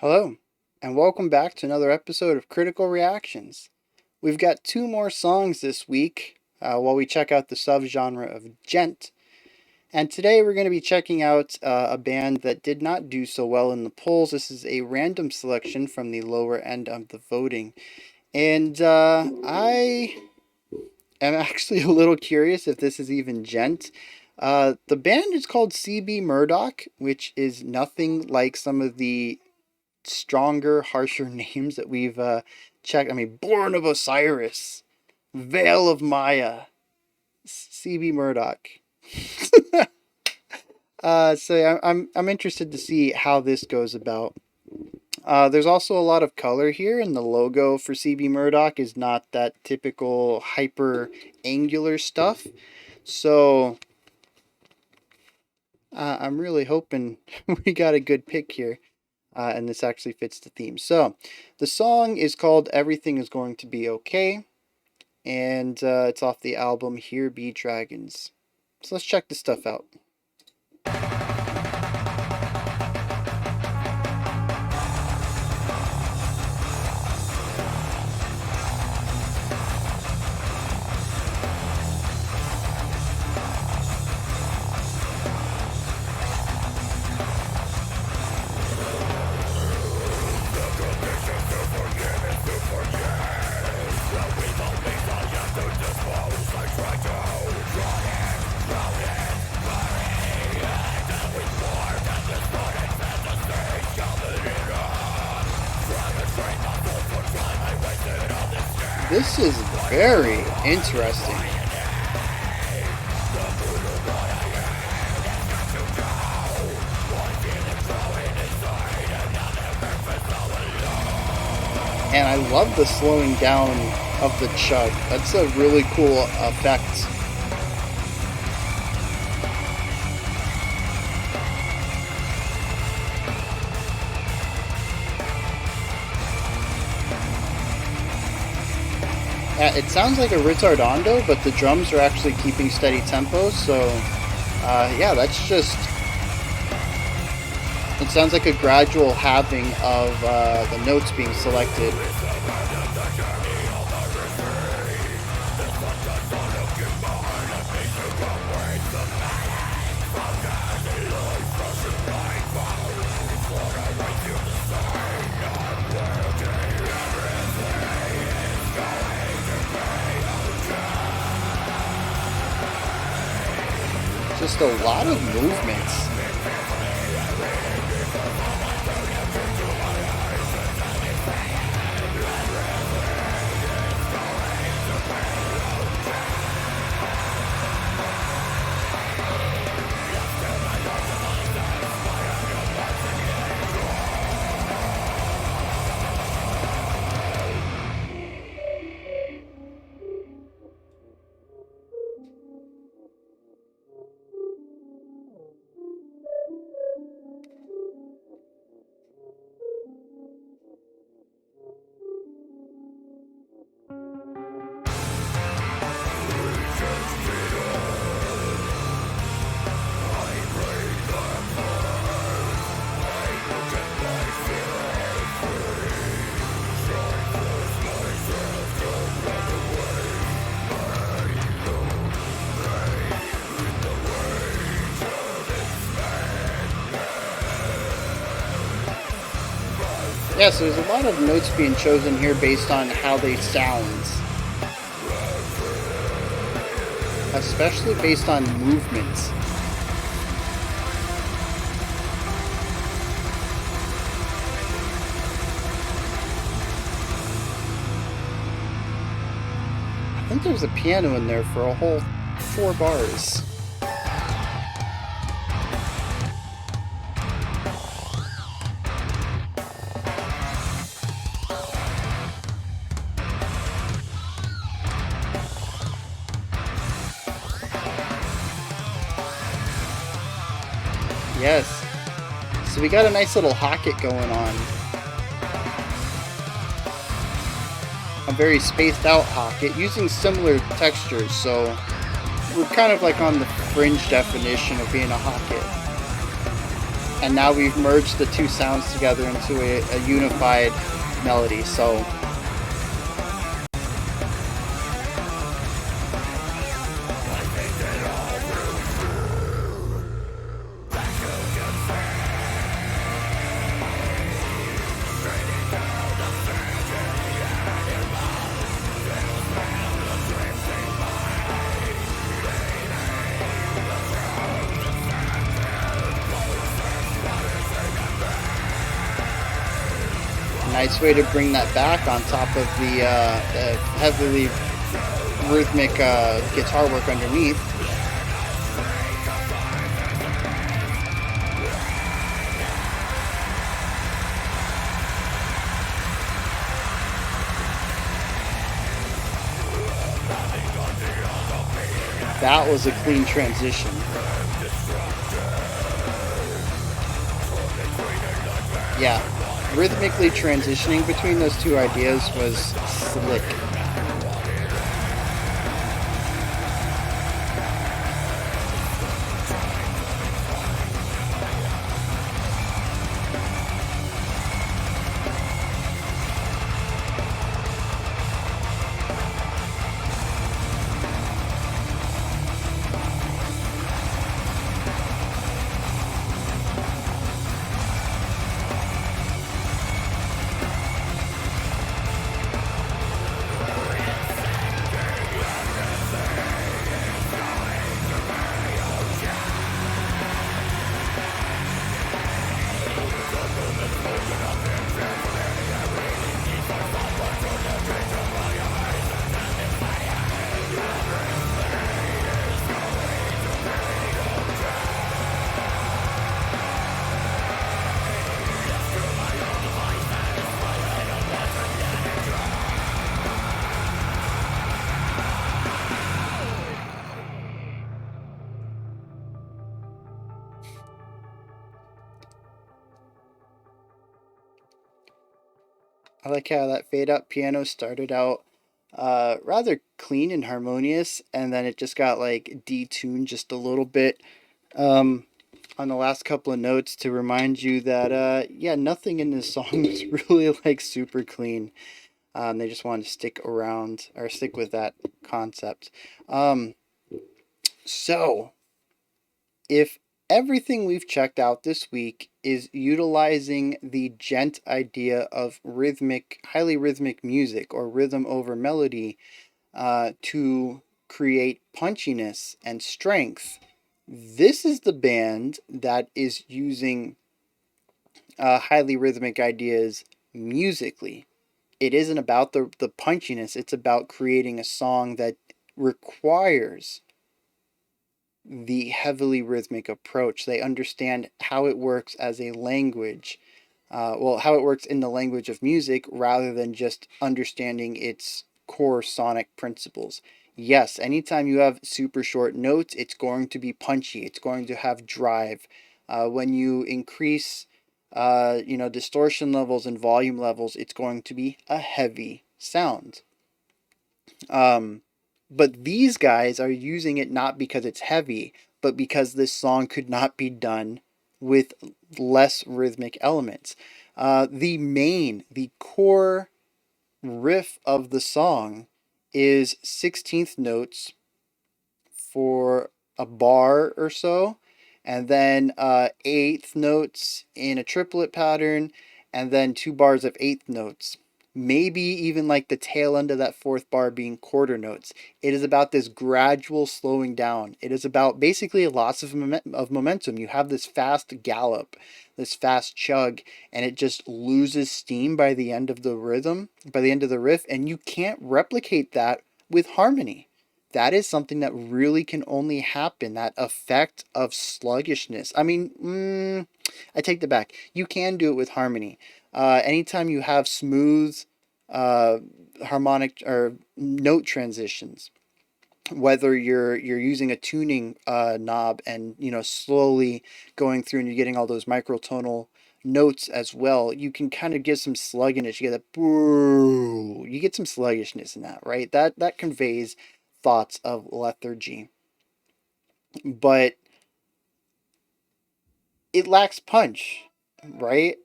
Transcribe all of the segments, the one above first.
Hello, and welcome back to another episode of Critical Reactions. We've got two more songs this week while we check out the subgenre of gent. And today we're going to be checking out a band that did not do so well in the polls. This is a random selection from the lower end of the voting. And I am actually a little curious if this is even gent. The band is called CB Murdock, which is nothing like some of the stronger, harsher names that we've checked. I mean, Born of Osiris, Veil of Maya, CB Murdock. I'm interested to see how this goes about. There's also a lot of color here, and the logo for CB Murdock is not that typical hyper angular stuff. So I'm really hoping we got a good pick here. And this actually fits the theme. So, the song is called Everything Is Going to Be Okay, and it's off the album Here Be Dragons. So let's check this stuff out. This is very interesting. And I love the slowing down of the chug. That's a really cool effect. It sounds like a ritardando, but the drums are actually keeping steady tempo, so yeah, that's just... It sounds like a gradual halving of the notes being selected. Just a lot of movements. Yeah, so there's a lot of notes being chosen here based on how they sound. Especially based on movements. I think there's a piano in there for a whole 4 bars. Yes. So we got a nice little Hocket going on. A very spaced out Hocket using similar textures, so we're kind of like on the fringe definition of being a Hocket. And now we've merged the two sounds together into a unified melody. So nice way to bring that back on top of the heavily rhythmic guitar work underneath. That was a clean transition. Yeah, rhythmically transitioning between those two ideas was slick. I like how that fade out piano started out rather clean and harmonious, and then it just got like detuned just a little bit um, on the last couple of notes to remind you that yeah, nothing in this song is really like super clean. They just wanted to stick around or stick with that concept. Um, so if everything we've checked out this week is utilizing the gent idea of rhythmic, highly rhythmic music or rhythm over melody to create punchiness and strength, this is the band that is using highly rhythmic ideas musically. It isn't about the punchiness, it's about creating a song that requires the heavily rhythmic approach. They understand how it works as a language. Well, how it works in the language of music rather than just understanding its core sonic principles. Yes, anytime you have super short notes, it's going to be punchy. It's going to have drive. When you increase, distortion levels and volume levels, it's going to be a heavy sound. Um, but these guys are using it not because it's heavy, but because this song could not be done with less rhythmic elements. The core riff of the song is 16th notes for a bar or so, and then eighth notes in a triplet pattern, and then 2 bars of eighth notes. Maybe even like the tail end of that fourth bar being quarter notes. It is about this gradual slowing down. It is about basically a loss of momentum. You have this fast gallop, this fast chug, and it just loses steam by the end of the rhythm, by the end of the riff, and you can't replicate that with harmony. That is something that really can only happen, that effect of sluggishness. I mean, I take that back. You can do it with harmony. Anytime you have smooth uh, harmonic or note transitions, whether you're using a tuning knob and slowly going through and you're getting all those microtonal notes as well, you can kind of get some sluggishness. You get that boo. You get some sluggishness in that, right? That conveys thoughts of lethargy. But it lacks punch, right?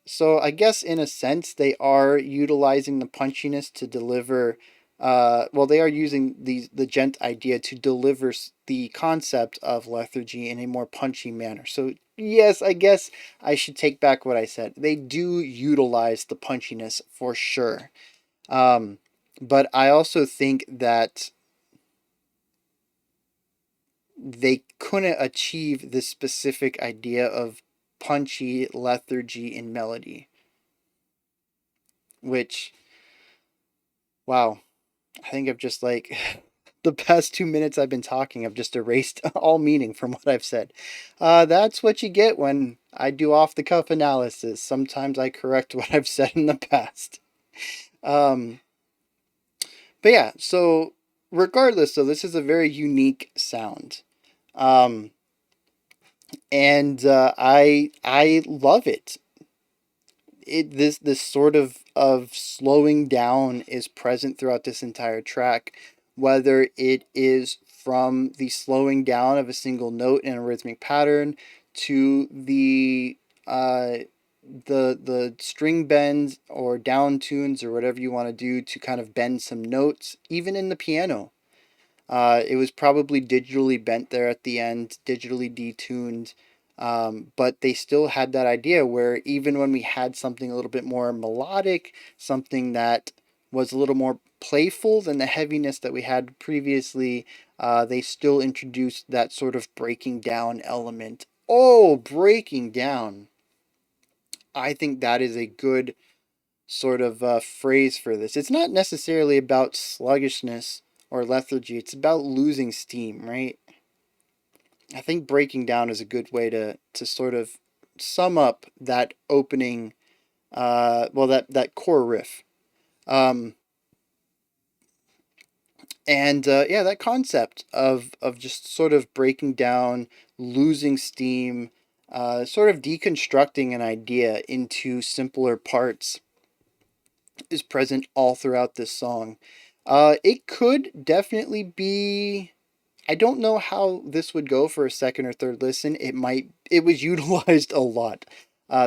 So I guess in a sense they are utilizing the punchiness to deliver. Well, they are using the gent idea to deliver the concept of lethargy in a more punchy manner. So yes, I guess I should take back what I said. They do utilize the punchiness for sure. Um, but I also think that they couldn't achieve this specific idea of punchy lethargy in melody, which, wow, I think I've just like the past 2 minutes I've been talking, I've just erased all meaning from what I've said. That's what you get when I do off the cuff analysis. Sometimes I correct what I've said in the past. Um, but yeah, so regardless, so this is a very unique sound. Um, and I love it. This sort of slowing down is present throughout this entire track, whether it is from the slowing down of a single note in a rhythmic pattern to uh the string bends or down tunes or whatever you want to do to kind of bend some notes, even in the piano. It was probably digitally bent there at the end, digitally detuned. But they still had that idea where even when we had something a little bit more melodic, something that was a little more playful than the heaviness that we had previously, they still introduced that sort of breaking down element. Oh, breaking down. I think that is a good sort of phrase for this. It's not necessarily about sluggishness or lethargy, it's about losing steam, right? I think breaking down is a good way to sort of sum up that opening, well, that core riff. Um, and yeah, that concept of just sort of breaking down, losing steam, sort of deconstructing an idea into simpler parts is present all throughout this song. It could definitely be. I don't know how this would go for a second or third listen. It was utilized a lot,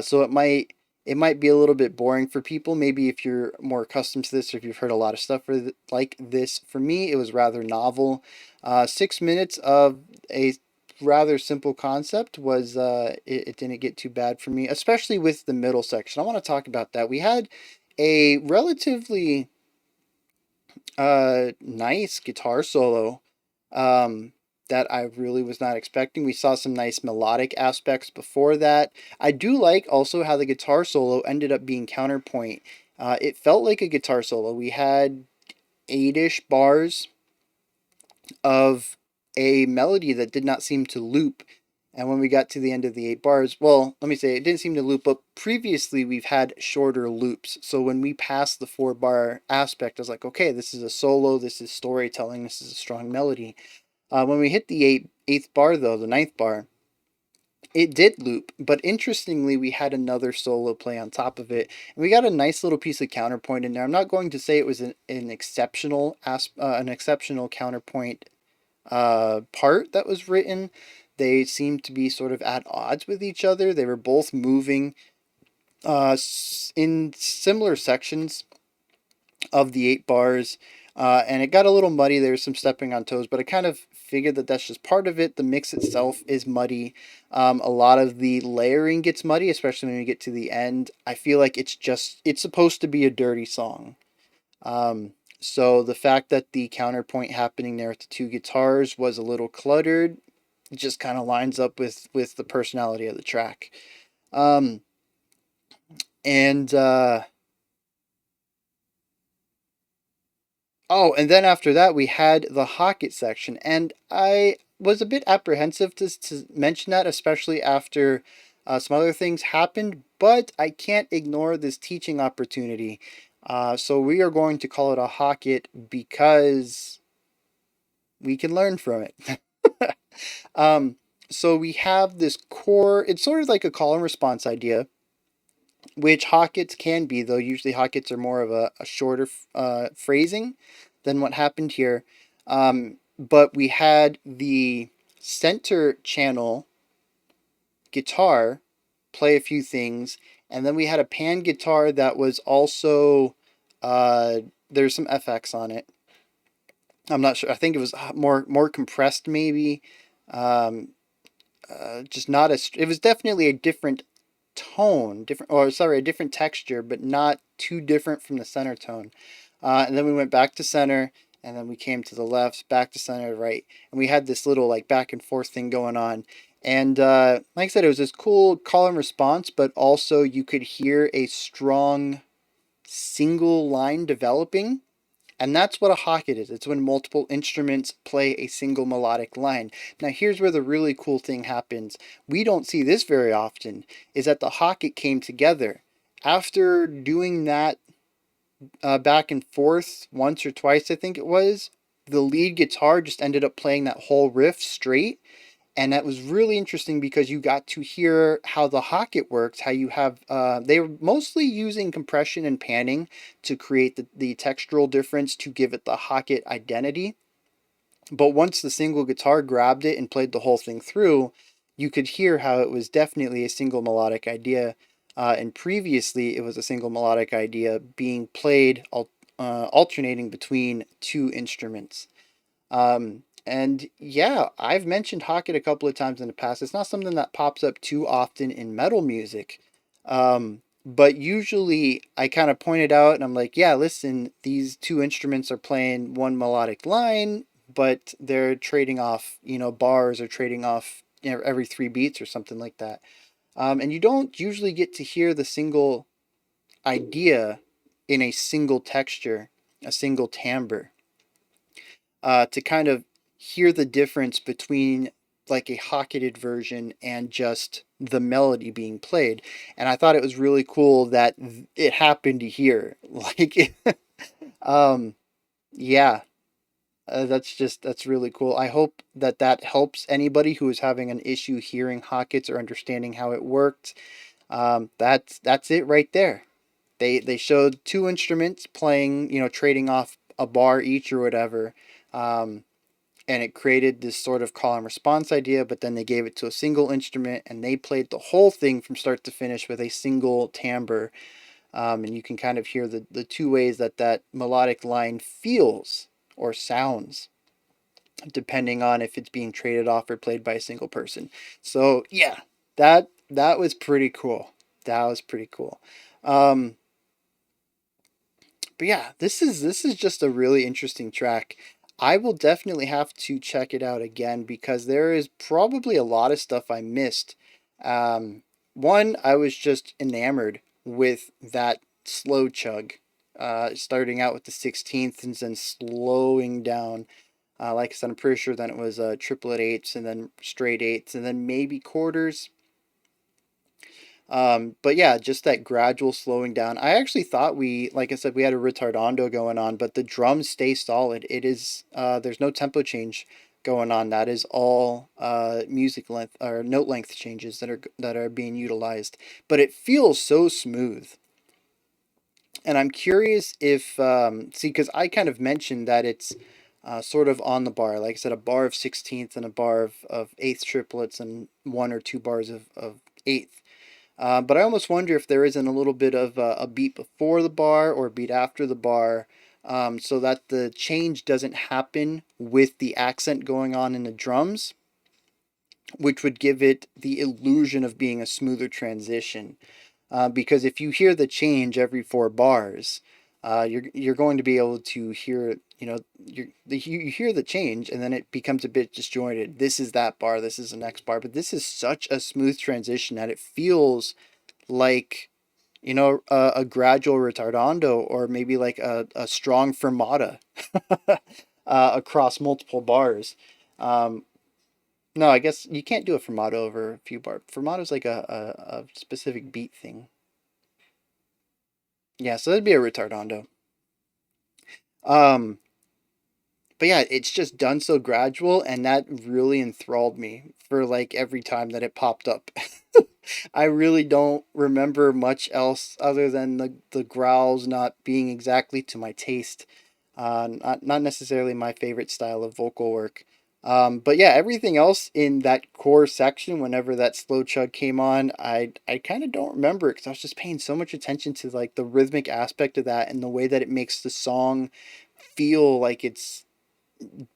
so it might be a little bit boring for people. Maybe if you're more accustomed to this, or if you've heard a lot of stuff like this. For me, it was rather novel. 6 minutes of a rather simple concept was it didn't get too bad for me, especially with the middle section. I want to talk about that. We had a relatively nice guitar solo that I really was not expecting. We saw some nice melodic aspects before that. I do like also how the guitar solo ended up being counterpoint. It felt like a guitar solo. We had 8-ish bars of a melody that did not seem to loop. And when we got to the end of the 8 bars, well, let me say it didn't seem to loop, but previously we've had shorter loops. So when we passed the 4 bar aspect, I was like, okay, this is a solo, this is storytelling, this is a strong melody. When we hit the eighth bar, though, the ninth bar, it did loop, but interestingly, we had another solo play on top of it, and we got a nice little piece of counterpoint in there. I'm not going to say it was an exceptional counterpoint part that was written. They seemed to be sort of at odds with each other. They were both moving in similar sections of the 8 bars. And it got a little muddy. There was some stepping on toes, but I kind of figured that that's just part of it. The mix itself is muddy. A lot of the layering gets muddy, especially when we get to the end. I feel like it's supposed to be a dirty song. So the fact that the counterpoint happening there with the 2 guitars was a little cluttered, it just kind of lines up with the personality of the track. Um, and Oh, and then after that, we had the Hocket section. And I was a bit apprehensive to mention that, especially after some other things happened, but I can't ignore this teaching opportunity. So we are going to call it a Hocket because we can learn from it. um, so we have this core, it's sort of like a call and response idea, which Hockets can be, though usually Hockets are more of a shorter phrasing than what happened here. But we had the center channel guitar play a few things, and then we had a pan guitar that was also there's some FX on it. I'm not sure. I think it was more compressed, maybe. Um, just not as. It was definitely a different tone, different, or sorry, a different texture, but not too different from the center tone. And then we went back to center, and then we came to the left, back to center, right, and we had this little like back and forth thing going on. And like I said, it was this cool call and response, but also you could hear a strong single line developing. And that's what a Hocket is. It's when multiple instruments play a single melodic line. Now here's where the really cool thing happens. We don't see this very often, is that the Hocket came together. After doing that back and forth once or twice, I think it was, the lead guitar just ended up playing that whole riff straight. And that was really interesting because you got to hear how the Hocket works, how you have, they were mostly using compression and panning to create the textural difference to give it the Hocket identity. But once the single guitar grabbed it and played the whole thing through, you could hear how it was definitely a single melodic idea. And previously, it was a single melodic idea being played, alternating between two instruments. And yeah, I've mentioned Hocket a couple of times in the past. It's not something that pops up too often in metal music. But usually I kind of point it out and I'm like, yeah, listen, these two instruments are playing one melodic line, but they're trading off, bars or trading off, every 3 beats or something like that. And you don't usually get to hear the single idea in a single texture, a single timbre, to kind of hear the difference between like a Hocketed version and just the melody being played. And I thought it was really cool that it happened here. Like, um, yeah, that's really cool. I hope that that helps anybody who is having an issue hearing Hockets or understanding how it worked. That's it right there. They showed two instruments playing, trading off a bar each or whatever. Um, and it created this sort of call and response idea, but then they gave it to a single instrument and they played the whole thing from start to finish with a single timbre. And you can kind of hear the two ways that that melodic line feels or sounds, depending on if it's being traded off or played by a single person. So yeah, that was pretty cool. That was pretty cool. Um, but yeah, this is just a really interesting track. I will definitely have to check it out again because there is probably a lot of stuff I missed. One, I was just enamored with that slow chug, starting out with the 16th and then slowing down. Like I said, I'm pretty sure then it was triplet eighths and then straight eighths and then maybe quarters. But yeah, just that gradual slowing down. I actually thought like I said, we had a retardando going on, but the drums stay solid. It is, there's no tempo change going on. That is all music length or note length changes that are being utilized. But it feels so smooth. And I'm curious if, see, because I kind of mentioned that it's sort of on the bar. Like I said, a bar of 16th and a bar of eighth triplets and 1 or 2 bars of eighth. But I almost wonder if there isn't a little bit of a beat before the bar or a beat after the bar, so that the change doesn't happen with the accent going on in the drums, which would give it the illusion of being a smoother transition. Because if you hear the change every 4 bars, you're going to be able to hear, you hear the change and then it becomes a bit disjointed. This is that bar, this is the next bar, but this is such a smooth transition that it feels like, a gradual retardando or maybe like a strong fermata across multiple bars. Um, no, I guess you can't do a fermata over a few bars. Fermata is like a specific beat thing. Yeah, so that'd be a retardando. Um, but yeah, it's just done so gradual, and that really enthralled me for like every time that it popped up. I really don't remember much else other than the growls not being exactly to my taste. Not necessarily my favorite style of vocal work. But yeah, everything else in that core section, whenever that slow chug came on, I kind of don't remember it because I was just paying so much attention to like the rhythmic aspect of that and the way that it makes the song feel like it's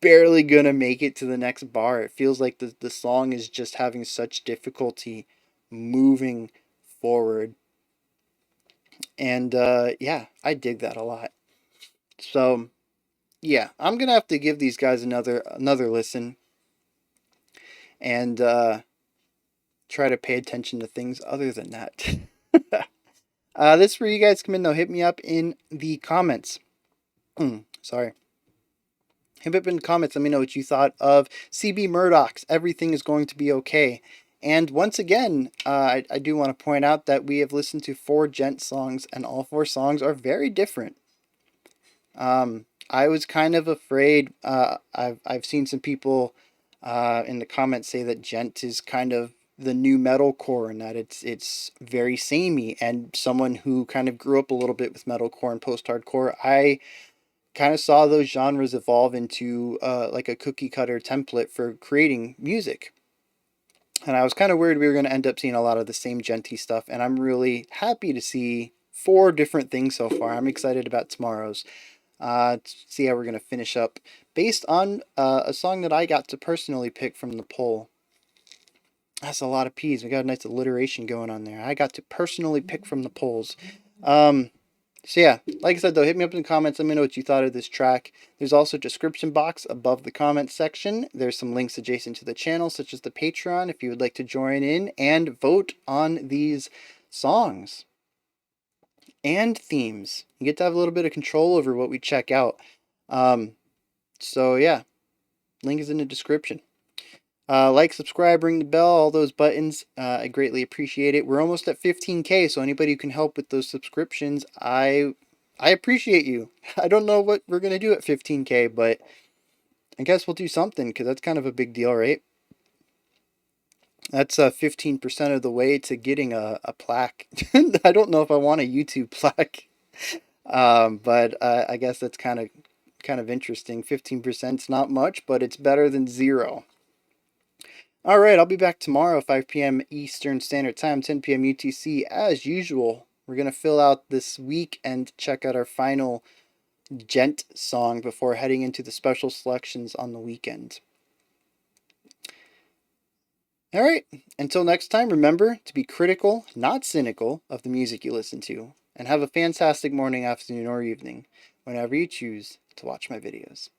barely gonna make it to the next bar. It feels like the song is just having such difficulty moving forward. And yeah, I dig that a lot. So yeah, I'm gonna have to give these guys another listen and try to pay attention to things other than that. This is where you guys come in though. Hit me up in the comments. Sorry. Hit me up in the comments. Let me know what you thought of CB Murdock's Everything Is Going to Be Okay. And once again, I do want to point out that we have listened to 4 Gent songs, and all 4 songs are very different. I was kind of afraid. I've seen some people in the comments say that Gent is kind of the new metalcore and that it's very samey. And someone who kind of grew up a little bit with metalcore and post-hardcore, I kind of saw those genres evolve into like a cookie cutter template for creating music. And I was kind of worried we were going to end up seeing a lot of the same genty stuff. And I'm really happy to see 4 different things so far. I'm excited about tomorrow's. To see how we're going to finish up based on a song that I got to personally pick from the poll. That's a lot of P's. We got a nice alliteration going on there. I got to personally pick from the polls. So yeah, like I said though, hit me up in the comments. Let me know what you thought of this track. There's also a description box above the comments section. There's some links adjacent to the channel, such as the Patreon, if you would like to join in and vote on these songs and themes. You get to have a little bit of control over what we check out. So yeah, link is in the description. Like, subscribe, ring the bell, all those buttons. I greatly appreciate it. We're almost at 15K, so anybody who can help with those subscriptions, I appreciate you. I don't know what we're gonna do at 15K, but I guess we'll do something because that's kind of a big deal, right? That's 15% of the way to getting a plaque. I don't know if I want a YouTube plaque, but I guess that's kind of interesting. 15% is not much, but it's better than 0. All right, I'll be back tomorrow, 5 p.m. Eastern Standard Time, 10 p.m. UTC, as usual. We're going to fill out this week and check out our final Gent song before heading into the special selections on the weekend. All right, until next time, remember to be critical, not cynical, of the music you listen to, and have a fantastic morning, afternoon, or evening, whenever you choose to watch my videos.